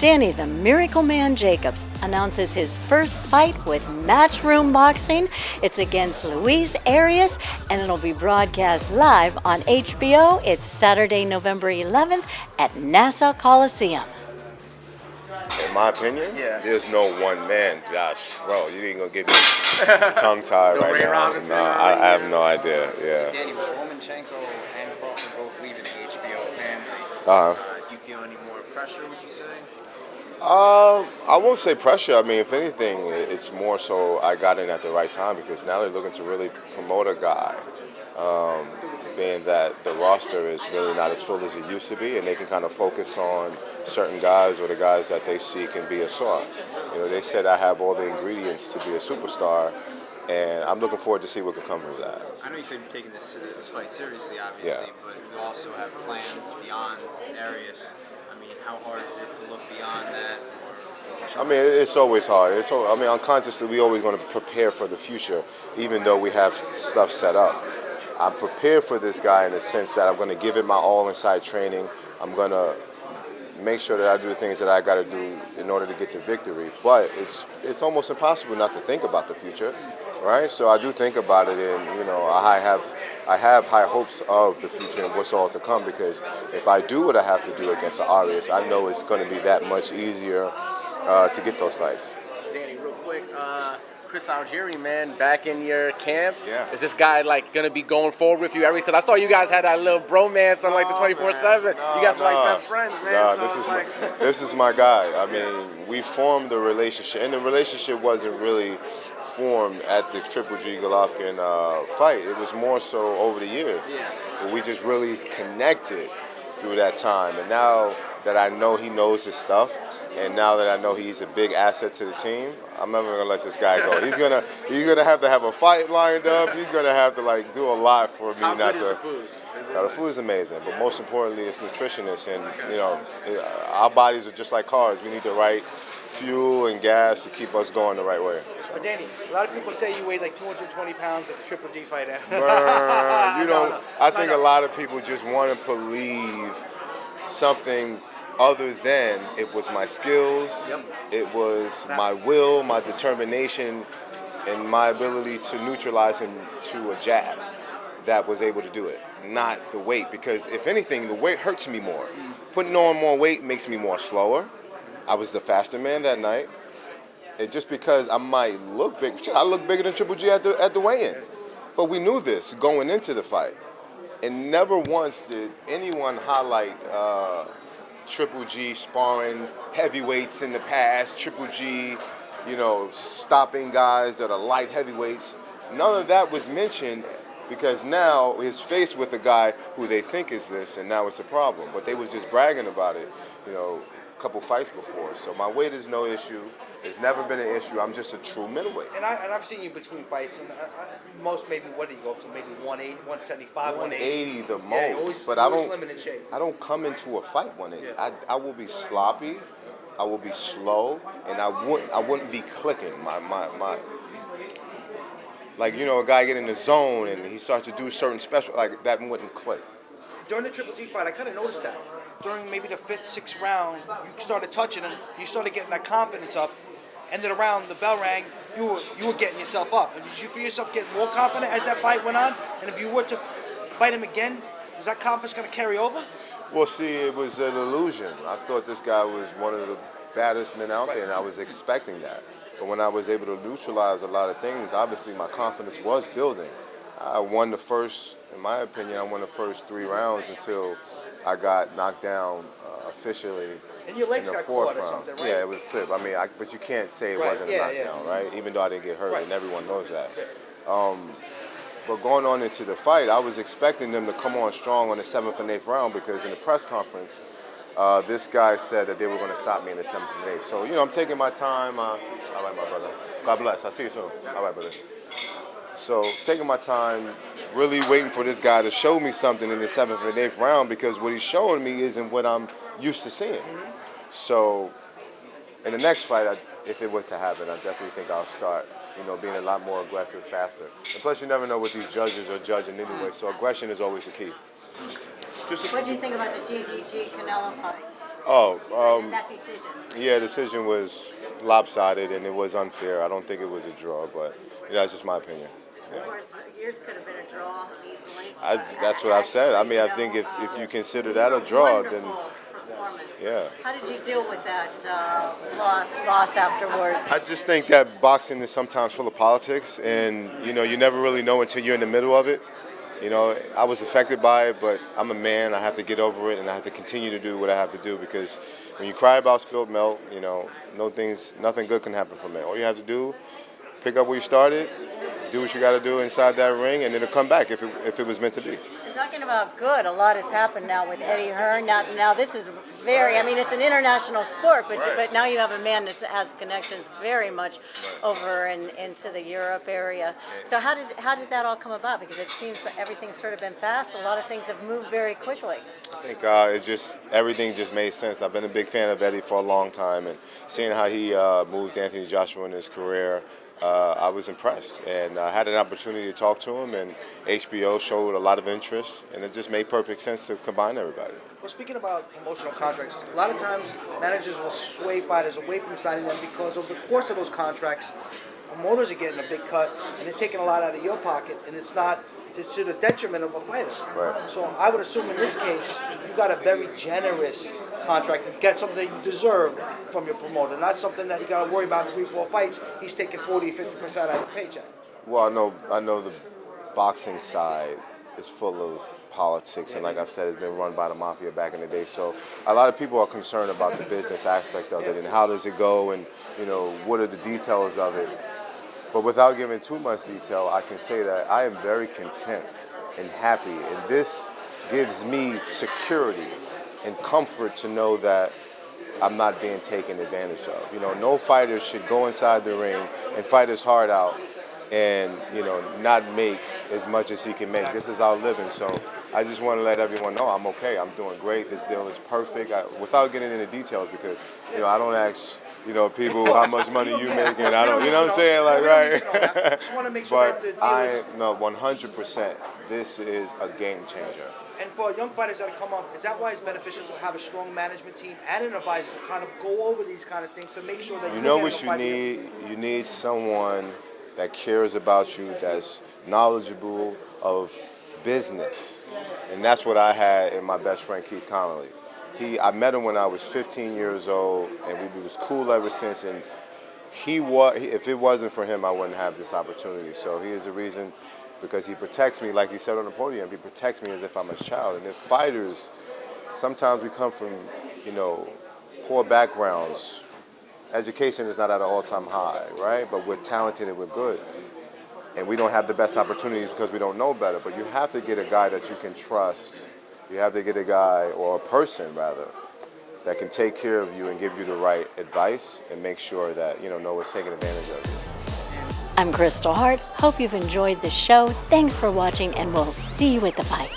Danny the Miracle Man Jacobs announces his first fight with Matchroom Boxing. It's against Luis Arias, and it'll be broadcast live on HBO. It's Saturday, November 11th at Nassau Coliseum. In my opinion, there's no one man. Gosh, bro, you ain't gonna get me tongue-tied right now. No, I have no idea. Yeah. Danny, with Lomachenko and Crawford both leaving the HBO family, do you feel any more pressure, would you say? I won't say pressure. I mean, if anything, it's more so I got in at the right time because now they're looking to really promote a guy. Being that the roster is really not as full as it used to be, and they can kind of focus on certain guys or the guys that they see can be a star. You know, they said I have all the ingredients to be a superstar, and I'm looking forward to see what can come of that. I know you said you're taking this fight seriously, obviously, but you also have plans beyond Arias. I mean, how hard is it to look beyond that? I mean, it's always hard. Unconsciously, we always want to prepare for the future, even though we have stuff set up. I'm prepared for this guy in the sense that I'm going to give it my all inside training. I'm going to make sure that I do the things that I got to do in order to get the victory. But it's almost impossible not to think about the future, right? So I do think about it, and you know, I have high hopes of the future and what's all to come. Because if I do what I have to do against the Arias, I know it's going to be that much easier to get those fights. Danny, real quick, Kristal, man, back in your camp. Yeah. Is this guy like gonna be going forward with you? Because I saw you guys had that little bromance on like the 24/7. You guys are like best friends, man. No, this is my guy. I mean, we formed a relationship, and the relationship wasn't really formed at the Triple G Golovkin fight. It was more so over the years. We just really connected through that time, and now that I know he knows his stuff, and now that I know he's a big asset to the team, I'm never gonna let this guy go. He's gonna have to have a fight lined up. He's gonna have to like do a lot for me not to. The food? The food is amazing, but most importantly, it's nutritious. And you know, our bodies are just like cars. We need the right fuel and gas to keep us going the right way. Well, Danny, a lot of people say you weighed like 220 pounds at the Triple G fight. I think a lot of people just want to believe something other than it was my skills, it was my will, my determination, and my ability to neutralize him to a jab that was able to do it, not the weight. Because if anything, the weight hurts me more. Putting on more weight makes me more slower. I was the faster man that night. And just because I might look big, I look bigger than Triple G at the weigh-in. But we knew this going into the fight. And never once did anyone highlight Triple G sparring heavyweights in the past, Triple G, you know, stopping guys that are light heavyweights. None of that was mentioned because now he's faced with a guy who they think is this, and now it's a problem. But they was just bragging about it, you know, a couple fights before. So my weight is no issue. It's never been an issue. I'm just a true middleweight. And I've seen you between fights, and most maybe, what do you go up to? Maybe 180, 175, 180 the most. Yeah, always, but always slim and in shape. I don't come into a fight 180. I will be sloppy, I will be slow, and I wouldn't be clicking. My like, you know, a guy get in the zone and he starts to do certain special, like that wouldn't click. During the Triple G fight, I kind of noticed that. During maybe the 5th, 6th round, you started touching him, you started getting that confidence up. Ended around, the bell rang, you were getting yourself up. And did you feel yourself getting more confident as that fight went on? And if you were to fight him again, is that confidence going to carry over? Well, see, it was an illusion. I thought this guy was one of the baddest men out there, and I was expecting that. But when I was able to neutralize a lot of things, obviously my confidence was building. I won the first, in my opinion, I won the first 3 rounds until I got knocked down officially. And your legs in the got 4th caught or round. something, right? Yeah, it was slip. I mean, but you can't say it wasn't a knockdown, right? Even though I didn't get hurt, and everyone knows that. But going on into the fight, I was expecting them to come on strong on the 7th and 8th round because in the press conference, this guy said that they were going to stop me in the 7th and 8th. So, you know, I'm taking my time. All right, my brother. God bless. I'll see you soon. All right, brother. So, taking my time, really waiting for this guy to show me something in the 7th and 8th round because what he's showing me isn't what I'm used to seeing. So, in the next fight, if it was to happen, I definitely think I'll start, you know, being a lot more aggressive, faster. And plus, you never know what these judges are judging anyway, so aggression is always the key. What do you think about the GGG Canelo fight? Oh, that decision? yeah, the decision was lopsided and it was unfair. I don't think it was a draw, but that's just my opinion. Yeah. Of course, yours could have been a draw easily. That's what I've said. I mean, I think if you consider that a draw, then Performance. yeah. How did you deal with that loss afterwards? I just think that boxing is sometimes full of politics, and you never really know until you're in the middle of it. I was affected by it, but I'm a man. I have to get over it, and I have to continue to do what I have to do, because when you cry about spilled milk, nothing good can happen from it. All you have to do, pick up where you started, do what you got to do inside that ring, and it'll come back if it was meant to be. And talking about good, a lot has happened now with Eddie Hearn. Now this is it's an international sport, but now you have a man that has connections very much over into the Europe area. So how did that all come about? Because it seems that everything's sort of been fast. A lot of things have moved very quickly. I think everything just made sense. I've been a big fan of Eddie for a long time, and seeing how he moved Anthony Joshua in his career, I was impressed, and I had an opportunity to talk to him, and HBO showed a lot of interest, and it just made perfect sense to combine everybody. Well, speaking about promotional contracts, a lot of times managers will sway fighters away from signing them because over the course of those contracts, promoters are getting a big cut, and they're taking a lot out of your pocket, and it's to the detriment of a fighter. Right. So I would assume in this case, you got a very generous contract and get something that you deserve from your promoter, not something that you got to worry about in 3-4 fights. He's taking 40-50% out of your paycheck. Well, I know the boxing side is full of politics, and like I've said, it's been run by the mafia back in the day. So a lot of people are concerned about the business aspects of it and how does it go, and what are the details of it. But without giving too much detail, I can say that I am very content and happy, and this gives me security and comfort to know that I'm not being taken advantage of. No fighter should go inside the ring and fight his heart out and not make as much as he can make. This is our living, so I just want to let everyone know I'm okay. I'm doing great. This deal is perfect. Without getting into details, because I don't ask people how much money you make, and I don't. You know what I'm saying? Like, right? Just want to make sure that the deal is... 100%. This is a game changer. And for young fighters that come up, is that why it's beneficial to have a strong management team and an advisor to kind of go over these kind of things to make sure that you know what you need? You need someone that cares about you, that's knowledgeable of business. And that's what I had in my best friend, Keith Connolly. I met him when I was 15 years old, and we was cool ever since. And if it wasn't for him, I wouldn't have this opportunity. So he is the reason, because he protects me, like he said on the podium, he protects me as if I'm his child. And if fighters, sometimes we come from, poor backgrounds. Education is not at an all-time high, right? But we're talented and we're good. And we don't have the best opportunities because we don't know better. But you have to get a guy that you can trust. You have to get a guy, or a person rather, that can take care of you and give you the right advice and make sure that, no one's taking advantage of you. I'm Kristal Hart. Hope you've enjoyed the show. Thanks for watching, and we'll see you at the fight.